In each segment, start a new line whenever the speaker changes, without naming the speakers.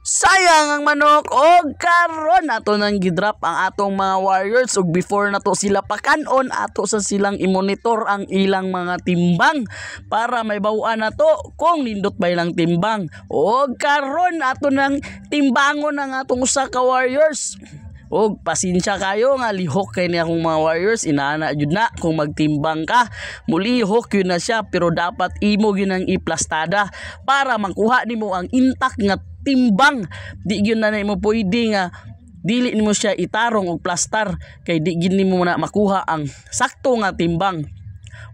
Sayang ang manok og karon nato nang gidrop ang atong mga warriors ug before nato sila pakanon ato sa silang i-monitor ang ilang mga timbang para may baw-an nato kung nindot ba ilang timbang. Og karon ato nang timbangon ang atong usa ka warriors. Og pasensya kayo nga lihok kay ni akong mga warriors, inaana jud na kung magtimbang ka mulihok yun na siya, pero dapat imo gyud ang iplastada para makuha nimo ang intact nga timbang. Di gyud na nimo pwede nga dili nimo siya itarong og plastar kay di gyud nimo na makuha ang sakto nga timbang.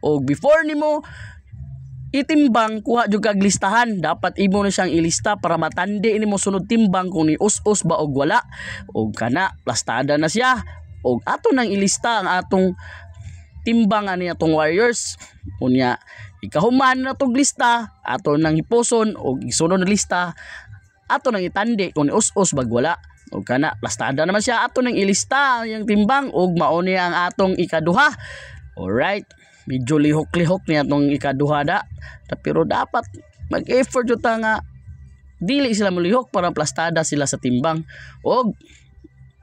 Og before nimo itimbang, kuha jud kag listahan, dapat imo na siyang ilista para matandi nimo sunod timbang kung ni us-us ba og wala. Og kana plastada na siya, og ato nang ilista ang atong timbang ani atong warriors. Unya ikahuman na tong lista, ato nang hiposon og isunod na lista ato nang itandi kung ni us-us bag wala. Og kana plastada naman siya, ato nang ilista ang timbang og mao ni ang atong ikaduha. Alright, medyo lihok-lihok niya itong ikaduha da. Pero dapat mag-effort yun nga dili sila malihok para plastada sila sa timbang. Og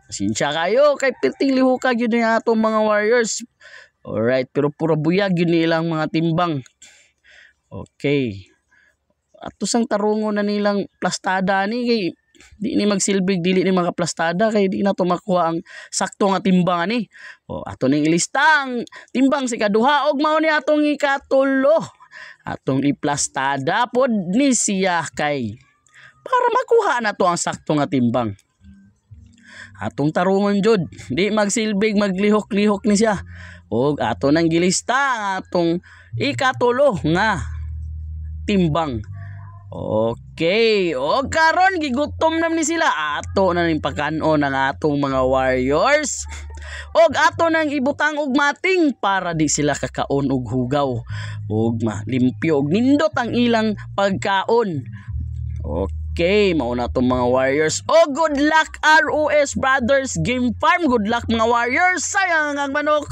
sinsya kayo kay piting lihokag yun yung atong mga warriors. Alright, pero puro buyag yun nilang mga timbang. Okay, ato sang tarungo na nilang plastada ni kay di ni magsilbig dili ni mga plastada kay di na to makuha ang sakto nga timbang ani. O ato ning ilista ang timbang si kaduha og mao ni atong ikatulo. Atong iplastada pod ni siya kay para makuha na to ang sakto nga timbang. Atong tarungon jud di magsilbig maglihok-lihok ni siya. Og ato nang gilista ang atong ikatulo nga timbang. Okay, o karon gigutom na ni sila, ato na ning pakanon ang atong mga warriors. Og ato nang ibutang og mating para di sila kakaon og hugaw. Og malimpyo og nindot ang ilang pagkaon. Okay, mao na tong mga warriors. O good luck ROS Brothers Game Farm, good luck mga warriors. Sayang ang manok.